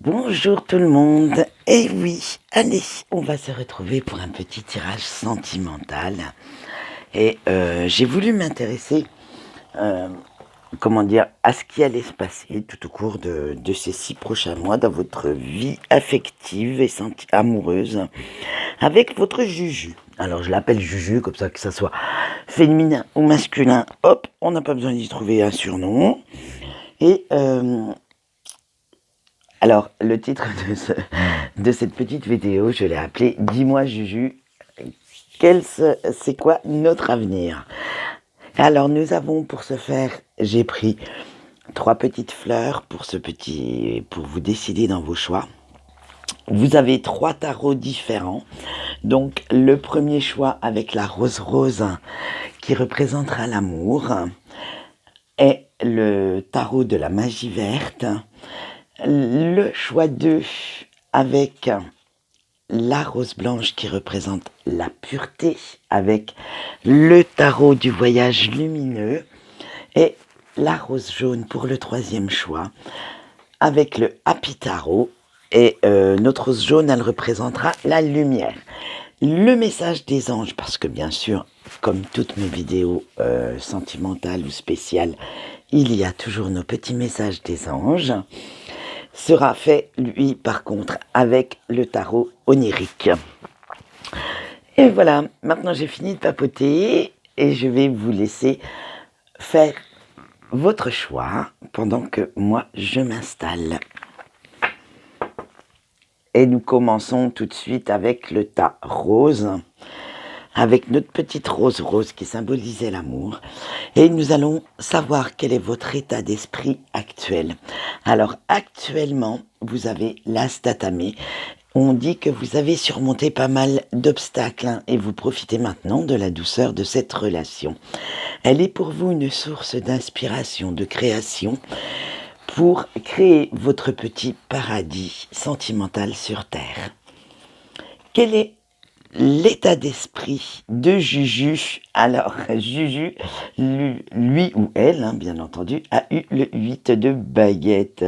Bonjour tout le monde. Eh oui, allez, on va se retrouver pour un petit tirage sentimental. Et j'ai voulu m'intéresser, euh, à ce qui allait se passer tout au cours de ces 6 prochains mois dans votre vie affective et amoureuse avec votre Juju. Alors je l'appelle Juju, comme ça que ça soit féminin ou masculin. Hop, on n'a pas besoin d'y trouver un surnom. Et alors, le titre de cette petite vidéo, je l'ai appelé Dis-moi Juju, c'est quoi notre avenir? Alors, nous avons pour ce faire, j'ai pris 3 petites fleurs pour vous décider dans vos choix. Vous avez 3 tarots différents. Donc, le premier choix avec la rose rose qui représentera l'amour est le tarot de la magie verte. Le choix 2 avec la rose blanche qui représente la pureté, avec le tarot du voyage lumineux et la rose jaune pour le 3e choix avec le Happy Tarot. Et notre rose jaune, elle représentera la lumière. Le message des anges, parce que bien sûr, comme toutes mes vidéos sentimentales ou spéciales, il y a toujours nos petits messages des anges, sera fait, lui, par contre, avec le tarot onirique. Et voilà, maintenant j'ai fini de papoter et je vais vous laisser faire votre choix pendant que moi je m'installe. Et nous commençons tout de suite avec le tas rose, avec notre petite rose rose qui symbolisait l'amour. Et nous allons savoir quel est votre état d'esprit actuel. Alors actuellement, vous avez l'as d'atamé. On dit que vous avez surmonté pas mal d'obstacles et vous profitez maintenant de la douceur de cette relation. Elle est pour vous une source d'inspiration, de création pour créer votre petit paradis sentimental sur Terre. Quel est l'état d'esprit de Juju? Alors, Juju, lui ou elle, bien entendu, a eu le 8 de baguette.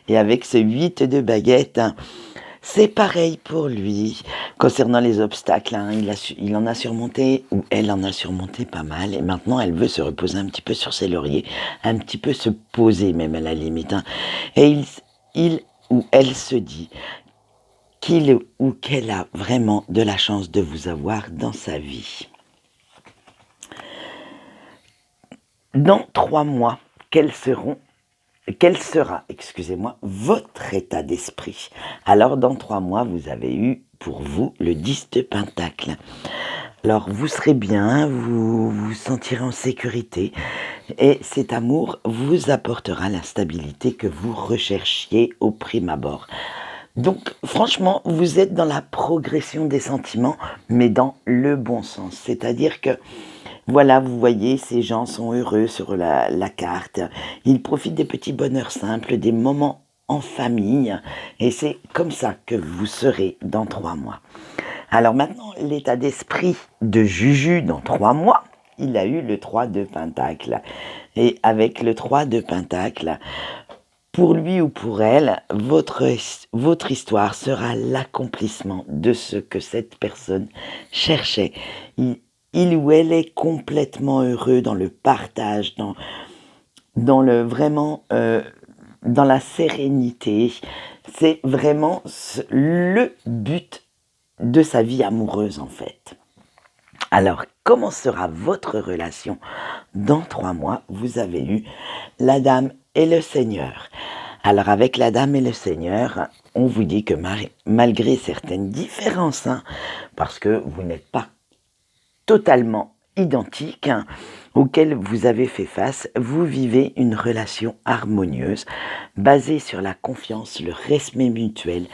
Et avec ce 8 de baguette, c'est pareil pour lui. Concernant les obstacles, il en a surmonté, ou elle en a surmonté pas mal. Et maintenant, elle veut se reposer un petit peu sur ses lauriers, un petit peu se poser même à la limite. Et il ou elle se dit qu'il ou qu'elle a vraiment de la chance de vous avoir dans sa vie. Dans 3 mois, quel sera, votre état d'esprit? Alors, dans 3 mois, vous avez eu pour vous le 10 de Pentacle. Alors, vous serez bien, vous vous sentirez en sécurité et cet amour vous apportera la stabilité que vous recherchiez au prime abord. Donc, franchement, vous êtes dans la progression des sentiments, mais dans le bon sens. C'est-à-dire que, voilà, vous voyez, ces gens sont heureux sur la carte. Ils profitent des petits bonheurs simples, des moments en famille. Et c'est comme ça que vous serez dans 3 mois. Alors maintenant, l'état d'esprit de Juju dans 3 mois, il a eu le 3 de Pentacle. Et avec le 3 de Pentacle, pour lui ou pour elle, votre histoire sera l'accomplissement de ce que cette personne cherchait. Il ou elle est complètement heureux dans le partage, dans le vraiment, dans la sérénité. C'est vraiment le but de sa vie amoureuse en fait. Alors, comment sera votre relation dans 3 mois? Vous avez eu la Dame et le Seigneur. Alors, avec la Dame et le Seigneur, on vous dit que malgré certaines différences, parce que vous n'êtes pas totalement identiques, auxquelles vous avez fait face, vous vivez une relation harmonieuse, basée sur la confiance, le respect mutuel,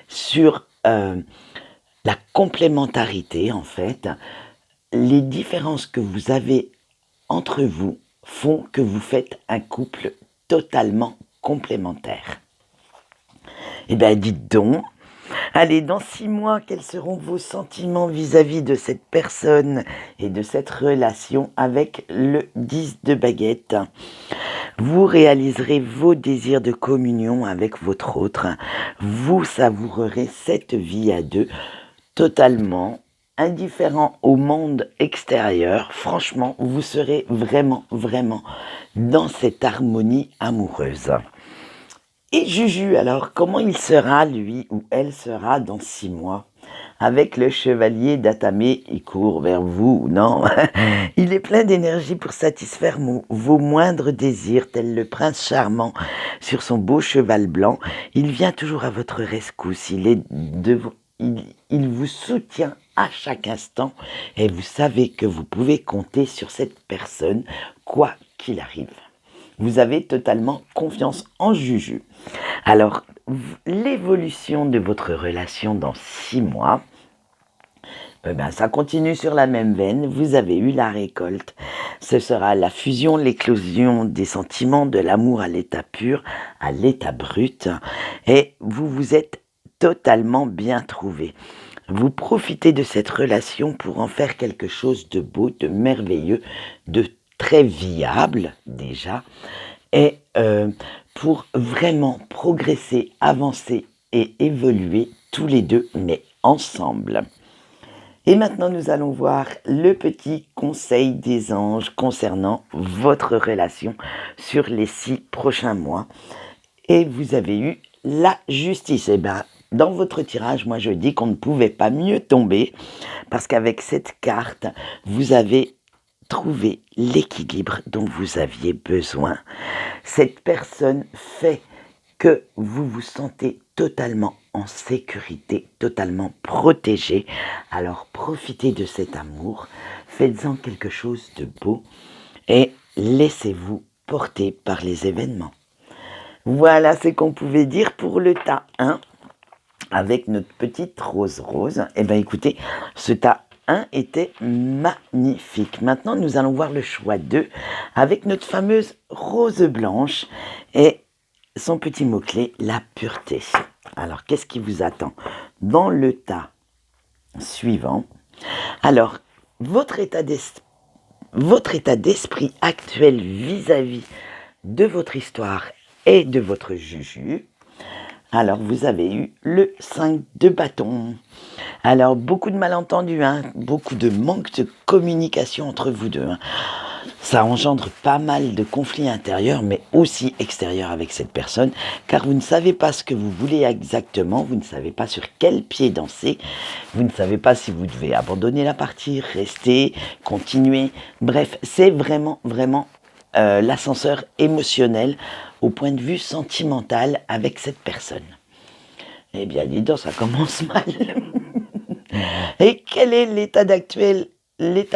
sur la complémentarité en fait. Les différences que vous avez entre vous font que vous faites un couple totalement complémentaire. Eh bien, dites donc, allez, dans 6 mois, quels seront vos sentiments vis-à-vis de cette personne et de cette relation avec le 10 de baguette? Vous réaliserez vos désirs de communion avec votre autre. Vous savourerez cette vie à deux totalement indifférent au monde extérieur. Franchement, vous serez vraiment, vraiment dans cette harmonie amoureuse. Et Juju, alors, comment il sera, lui ou elle sera dans 6 mois? Avec le chevalier d'Atamé, il court vers vous, non? Il est plein d'énergie pour satisfaire vos moindres désirs, tel le prince charmant sur son beau cheval blanc. Il vient toujours à votre rescousse, il vous soutient à chaque instant et vous savez que vous pouvez compter sur cette personne, quoi qu'il arrive. Vous avez totalement confiance en Juju. Alors, l'évolution de votre relation dans 6 mois, ça continue sur la même veine. Vous avez eu la récolte. Ce sera la fusion, l'éclosion des sentiments, de l'amour à l'état pur, à l'état brut. Et vous vous êtes totalement bien trouvé. Vous profitez de cette relation pour en faire quelque chose de beau, de merveilleux, de très viable déjà, et pour vraiment progresser, avancer et évoluer tous les deux, mais ensemble. Et maintenant, nous allons voir le petit conseil des anges concernant votre relation sur les 6 prochains mois. Et vous avez eu la justice. Eh bien, dans votre tirage, moi je dis qu'on ne pouvait pas mieux tomber parce qu'avec cette carte, vous avez trouvé l'équilibre dont vous aviez besoin. Cette personne fait que vous vous sentez totalement en sécurité, totalement protégé. Alors profitez de cet amour, faites-en quelque chose de beau et laissez-vous porter par les événements. Voilà ce qu'on pouvait dire pour le tas 1 avec notre petite rose rose. Eh bien écoutez, ce tas 1 était magnifique. Maintenant, nous allons voir le choix 2 avec notre fameuse rose blanche et son petit mot-clé, la pureté. Alors, qu'est-ce qui vous attend dans le tas suivant? Alors, votre état d'esprit actuel vis-à-vis de votre histoire et de votre Juju. Alors, vous avez eu le 5 de bâton. Alors, beaucoup de malentendus, beaucoup de manque de communication entre vous deux. Ça engendre pas mal de conflits intérieurs, mais aussi extérieurs avec cette personne, car vous ne savez pas ce que vous voulez exactement, vous ne savez pas sur quel pied danser, vous ne savez pas si vous devez abandonner la partie, rester, continuer. Bref, c'est vraiment, vraiment l'ascenseur émotionnel au point de vue sentimental avec cette personne. Eh bien, dis donc, ça commence mal. Et quel est l'état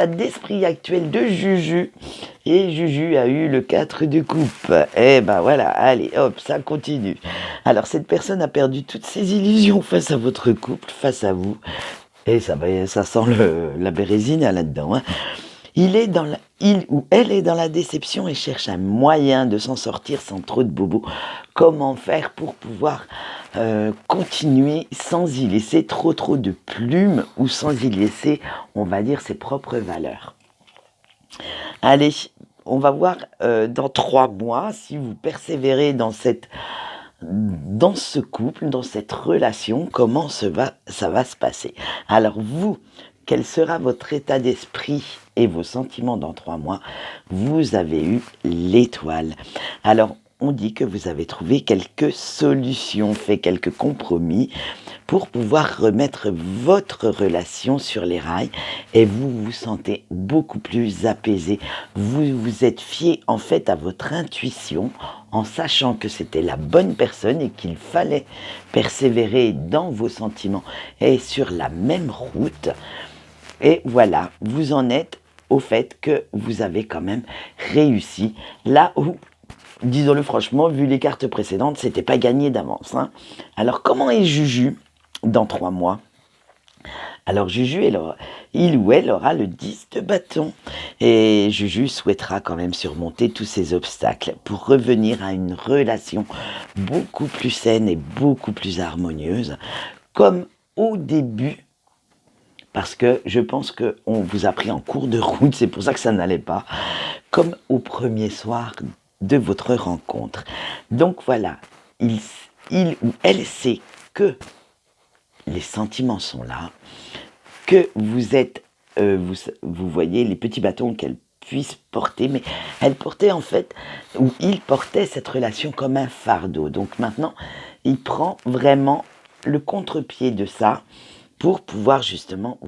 d'esprit actuel de Juju? Et Juju a eu le 4 de coupe. Eh ben voilà, allez, hop, ça continue. Alors, cette personne a perdu toutes ses illusions face à votre couple, face à vous. Et ça sent la bérésine là-dedans. Il ou elle est dans la déception et cherche un moyen de s'en sortir sans trop de bobos. Comment faire pour pouvoir continuer sans y laisser trop de plumes ou sans y laisser, on va dire, ses propres valeurs. Allez, on va voir dans 3 mois si vous persévérez dans ce couple, dans cette relation, comment ça va se passer. Alors vous, quel sera votre état d'esprit et vos sentiments dans 3 mois? Vous avez eu l'étoile. Alors, on dit que vous avez trouvé quelques solutions, fait quelques compromis pour pouvoir remettre votre relation sur les rails et vous vous sentez beaucoup plus apaisé. Vous vous êtes fié en fait à votre intuition en sachant que c'était la bonne personne et qu'il fallait persévérer dans vos sentiments et sur la même route. Et voilà, vous en êtes au fait que vous avez quand même réussi là où, disons-le franchement, vu les cartes précédentes, c'était pas gagné d'avance. Alors comment est Juju dans 3 mois? Alors Juju, il ou elle aura le 10 de bâton. Et Juju souhaitera quand même surmonter tous ces obstacles pour revenir à une relation beaucoup plus saine et beaucoup plus harmonieuse, comme au début. Parce que je pense qu'on vous a pris en cours de route, c'est pour ça que ça n'allait pas. Comme au premier soir de votre rencontre. Donc voilà, il ou elle sait que les sentiments sont là, que vous êtes, vous voyez les petits bâtons qu'elle puisse porter, mais elle portait en fait, ou il portait cette relation comme un fardeau. Donc maintenant, il prend vraiment le contre-pied de ça pour pouvoir justement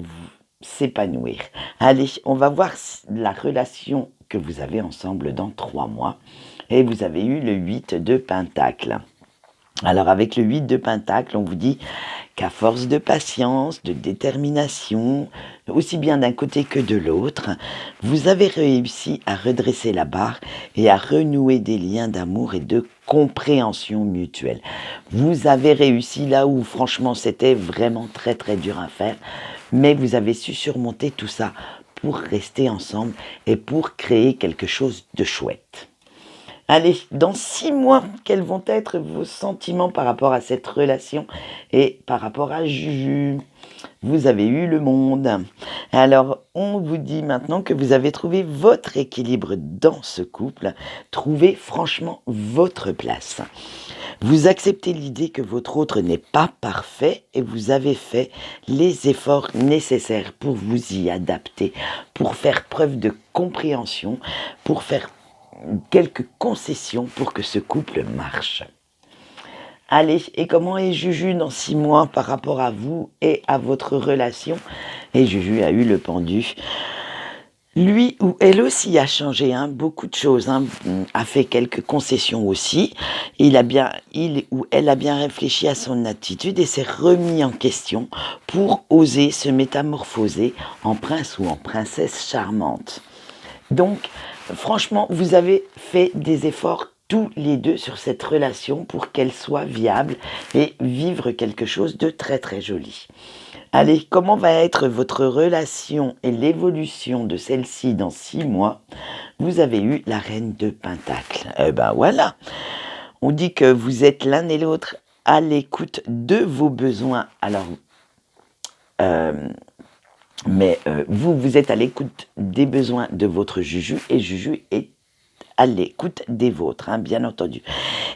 s'épanouir. Allez, on va voir la relation que vous avez ensemble dans 3 mois. Et vous avez eu le 8 de Pentacle. Alors avec le 8 de Pentacle, on vous dit qu'à force de patience, de détermination, aussi bien d'un côté que de l'autre, vous avez réussi à redresser la barre et à renouer des liens d'amour et de compréhension mutuelle. Vous avez réussi là où franchement c'était vraiment très très dur à faire, mais vous avez su surmonter tout ça pour rester ensemble et pour créer quelque chose de chouette. Allez, dans 6 mois, quels vont être vos sentiments par rapport à cette relation et par rapport à Juju? Vous avez eu le monde. Alors, on vous dit maintenant que vous avez trouvé votre équilibre dans ce couple. Trouvez franchement votre place. Vous acceptez l'idée que votre autre n'est pas parfait et vous avez fait les efforts nécessaires pour vous y adapter, pour faire preuve de compréhension, pour faire quelques concessions pour que ce couple marche. Allez, et comment est Juju dans 6 mois par rapport à vous et à votre relation? Et Juju a eu le pendu. Lui ou elle aussi a changé, beaucoup de choses, a fait quelques concessions aussi. Il ou elle a bien réfléchi à son attitude et s'est remis en question pour oser se métamorphoser en prince ou en princesse charmante. Donc, franchement, vous avez fait des efforts tous les deux sur cette relation pour qu'elle soit viable et vivre quelque chose de très très joli. Allez, comment va être votre relation et l'évolution de celle-ci dans 6 mois? Vous avez eu la reine de Pentacle. Eh ben voilà, on dit que vous êtes l'un et l'autre à l'écoute de vos besoins. Alors, vous êtes à l'écoute des besoins de votre Juju et Juju est à l'écoute des vôtres, bien entendu.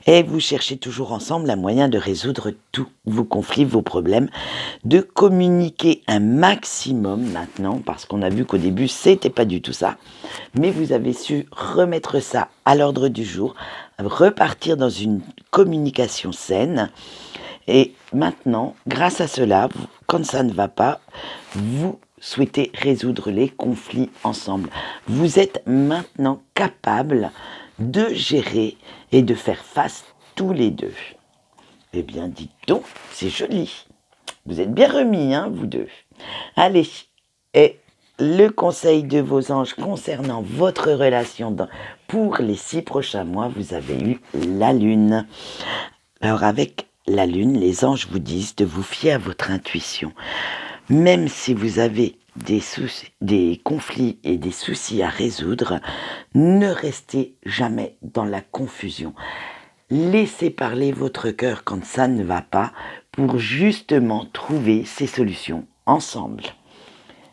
Et vous cherchez toujours ensemble un moyen de résoudre tous vos conflits, vos problèmes, de communiquer un maximum maintenant, parce qu'on a vu qu'au début, c'était pas du tout ça, mais vous avez su remettre ça à l'ordre du jour, repartir dans une communication saine, et maintenant, grâce à cela, quand ça ne va pas, vous souhaitez résoudre les conflits ensemble. Vous êtes maintenant capable de gérer et de faire face tous les deux. Eh bien, dites donc, c'est joli. Vous êtes bien remis, vous deux. Allez, et le conseil de vos anges concernant votre relation pour les 6 prochains mois, vous avez eu la lune. Alors avec la lune, les anges vous disent de vous fier à votre intuition. Même si vous avez des conflits et des soucis à résoudre, ne restez jamais dans la confusion. Laissez parler votre cœur quand ça ne va pas pour justement trouver ces solutions ensemble.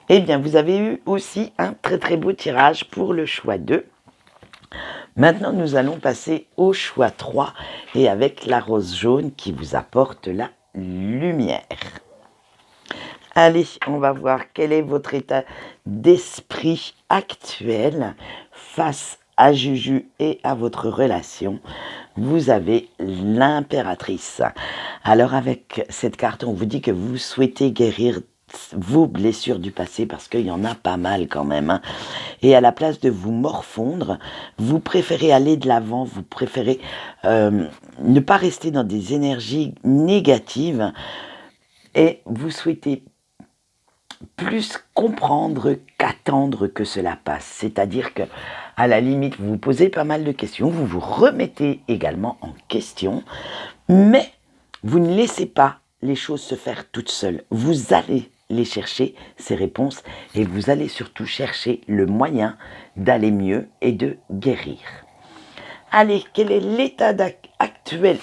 Eh bien, vous avez eu aussi un très très beau tirage pour le choix 2. Maintenant, nous allons passer au choix 3 et avec la rose jaune qui vous apporte la lumière. Allez, on va voir quel est votre état d'esprit actuel face à Juju et à votre relation. Vous avez l'impératrice. Alors avec cette carte, on vous dit que vous souhaitez guérir vos blessures du passé parce qu'il y en a pas mal quand même. Et à la place de vous morfondre, vous préférez aller de l'avant, vous préférez ne pas rester dans des énergies négatives et vous souhaitez plus comprendre qu'attendre que cela passe. C'est-à-dire que, à la limite, vous vous posez pas mal de questions, vous vous remettez également en question, mais vous ne laissez pas les choses se faire toutes seules. Vous allez les chercher, ces réponses, et vous allez surtout chercher le moyen d'aller mieux et de guérir. Allez, quel est l'état actuel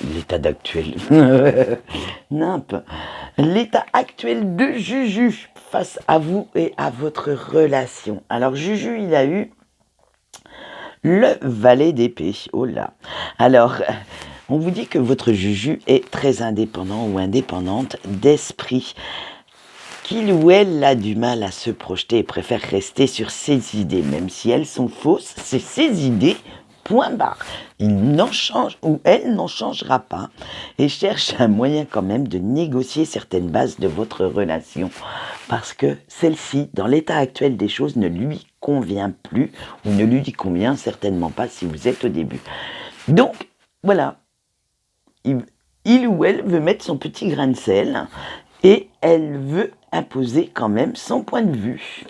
l'état actuel de Juju face à vous et à votre relation? Alors Juju, il a eu le valet d'épée. Oh là. Alors, on vous dit que votre juju est très indépendant ou indépendante d'esprit, qu'il ou elle a du mal à se projeter et préfère rester sur ses idées, même si elles sont fausses, c'est ses idées, point barre. Il n'en change ou elle n'en changera pas et cherche un moyen quand même de négocier certaines bases de votre relation parce que celle-ci, dans l'état actuel des choses, ne lui convient plus ou ne lui convient certainement pas si vous êtes au début. Donc, voilà, il ou elle veut mettre son petit grain de sel et elle veut imposer quand même son point de vue.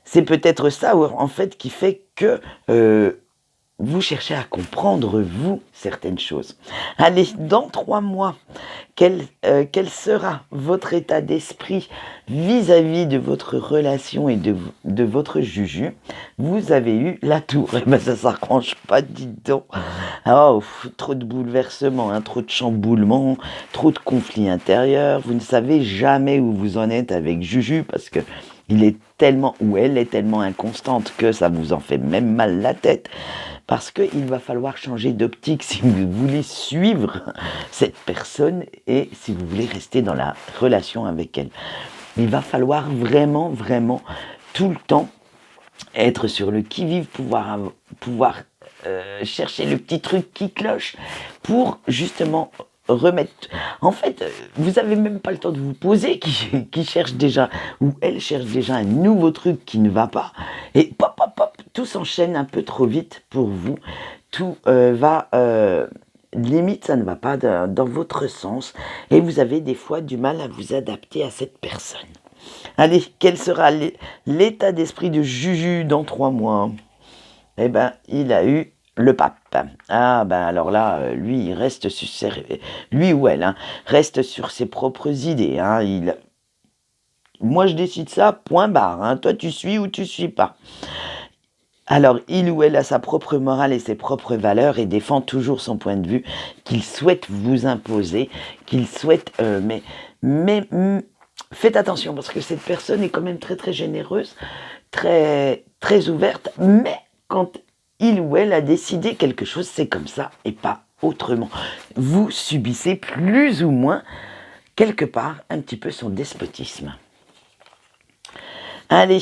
C'est peut-être ça, en fait, qui fait que vous cherchez à comprendre, vous, certaines choses. Allez, dans 3 mois, quel sera votre état d'esprit vis-à-vis de votre relation et de votre juju? Vous avez eu la tour. Eh ben, ça s'arrange pas, dites donc. Oh, trop de bouleversements, hein, trop de chamboulements, trop de conflits intérieurs. Vous ne savez jamais où vous en êtes avec Juju parce que il est tellement, ou elle est tellement inconstante que ça vous en fait même mal la tête. Parce qu'il va falloir changer d'optique si vous voulez suivre cette personne et si vous voulez rester dans la relation avec elle. Il va falloir vraiment, vraiment, tout le temps, être sur le qui-vive, pouvoir chercher le petit truc qui cloche pour justement remettre. En fait, vous n'avez même pas le temps de vous poser qui cherche déjà, ou elle cherche déjà un nouveau truc qui ne va pas, et pop, pop, pop, tout s'enchaîne un peu trop vite pour vous. Tout va. Limite, ça ne va pas dans votre sens, et vous avez des fois du mal à vous adapter à cette personne. Allez, quel sera l'état d'esprit de Juju dans 3 mois? Eh ben, il a eu le pape. Ah ben alors là, lui, il reste sur lui ou elle, hein, reste sur ses propres idées. Hein, moi, je décide ça, point barre. Hein, toi, tu suis ou tu suis pas. Alors, il ou elle a sa propre morale et ses propres valeurs et défend toujours son point de vue qu'il souhaite vous imposer, qu'il souhaite... mais faites attention parce que cette personne est quand même très très généreuse, très très ouverte, mais quand il ou elle a décidé quelque chose, c'est comme ça et pas autrement. Vous subissez plus ou moins quelque part un petit peu son despotisme. Allez,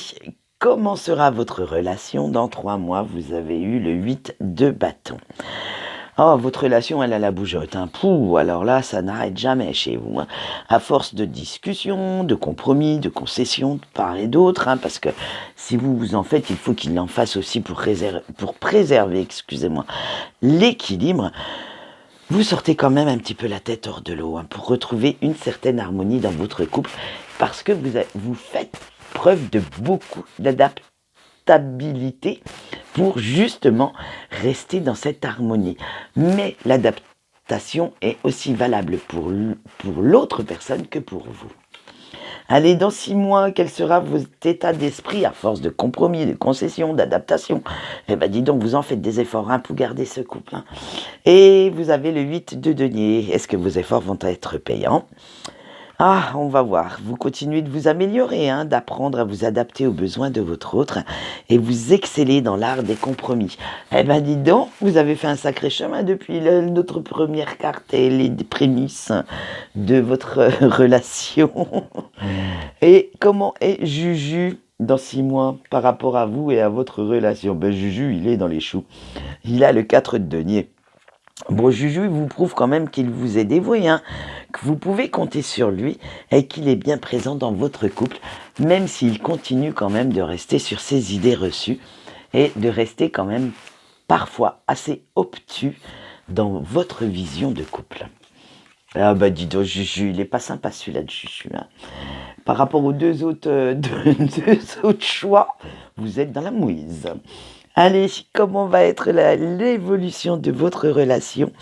comment sera votre relation dans 3 mois? Vous avez eu le 8 de bâton. Oh, votre relation, elle a la bougeotte. Hein. Pouh, alors là, ça n'arrête jamais chez vous. Hein. À force de discussions, de compromis, de concessions, de part et d'autre, hein, parce que si vous vous en faites, il faut qu'il en fasse aussi pour préserver, excusez-moi, l'équilibre. Vous sortez quand même un petit peu la tête hors de l'eau hein, pour retrouver une certaine harmonie dans votre couple, parce que vous faites preuve de beaucoup d'adaptabilité pour justement rester dans cette harmonie. Mais l'adaptation est aussi valable pour l'autre personne que pour vous. Allez, dans 6 mois, quel sera votre état d'esprit à force de compromis, de concessions, d'adaptation? Eh ben dis donc, vous en faites des efforts hein, pour garder ce couple. Hein. Et vous avez le 8 de denier. Est-ce que vos efforts vont être payants? Ah, on va voir. Vous continuez de vous améliorer, hein, d'apprendre à vous adapter aux besoins de votre autre et vous excellez dans l'art des compromis. Eh ben, dis donc, vous avez fait un sacré chemin depuis notre première carte et les prémices de votre relation. Et comment est Juju dans 6 mois par rapport à vous et à votre relation? Ben, Juju, il est dans les choux. Il a le 4 de denier. Bon, Juju, il vous prouve quand même qu'il vous est dévoué, hein, que vous pouvez compter sur lui et qu'il est bien présent dans votre couple, même s'il continue quand même de rester sur ses idées reçues et de rester quand même parfois assez obtus dans votre vision de couple. Ah bah dis donc, Juju, il est pas sympa celui-là de Juju. Hein. Par rapport aux deux autres choix, vous êtes dans la mouise. Allez, comment va être l'évolution de votre relation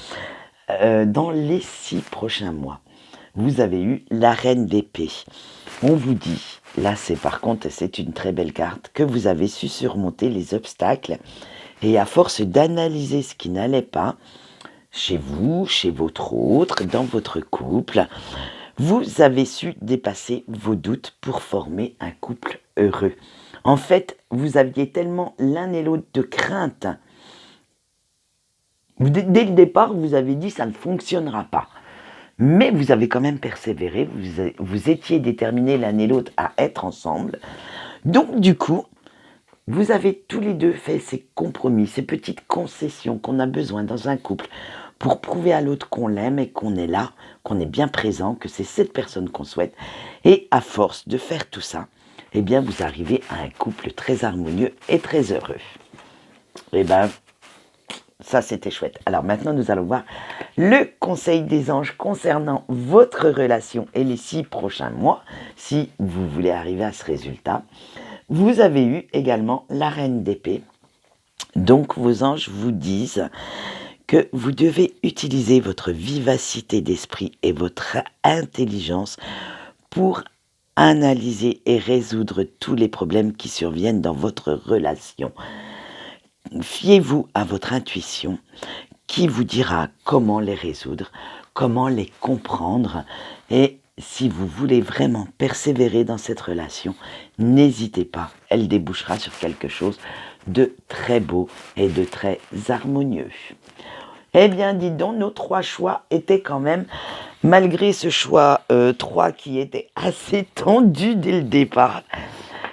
dans les 6 prochains mois? Vous avez eu la reine d'épée. On vous dit, là c'est une très belle carte, que vous avez su surmonter les obstacles et à force d'analyser ce qui n'allait pas, chez vous, chez votre autre, dans votre couple, vous avez su dépasser vos doutes pour former un couple heureux. En fait, vous aviez tellement l'un et l'autre de crainte. Dès le départ, vous avez dit ça ne fonctionnera pas. Mais vous avez quand même persévéré, vous étiez déterminés l'un et l'autre à être ensemble. Donc du coup, vous avez tous les deux fait ces compromis, ces petites concessions qu'on a besoin dans un couple pour prouver à l'autre qu'on l'aime et qu'on est là, qu'on est bien présent, que c'est cette personne qu'on souhaite. Et à force de faire tout ça, eh bien vous arrivez à un couple très harmonieux et très heureux. Eh bien, ça c'était chouette. Alors maintenant nous allons voir le conseil des anges concernant votre relation et les 6 prochains mois, si vous voulez arriver à ce résultat. Vous avez eu également la reine d'épée. Donc vos anges vous disent que vous devez utiliser votre vivacité d'esprit et votre intelligence pour analyser et résoudre tous les problèmes qui surviennent dans votre relation. Fiez-vous à votre intuition qui vous dira comment les résoudre, comment les comprendre. Et si vous voulez vraiment persévérer dans cette relation, n'hésitez pas, elle débouchera sur quelque chose de très beau et de très harmonieux. Eh bien, dis donc, nos 3 choix étaient quand même, malgré ce choix 3 qui était assez tendu dès le départ.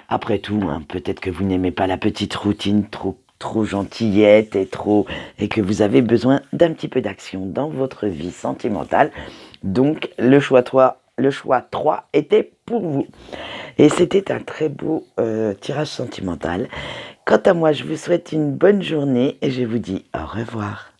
Après tout, hein, peut-être que vous n'aimez pas la petite routine trop gentillette et que vous avez besoin d'un petit peu d'action dans votre vie sentimentale. Donc, le choix 3 était pour vous. Et c'était un très beau tirage sentimental. Quant à moi, je vous souhaite une bonne journée et je vous dis au revoir.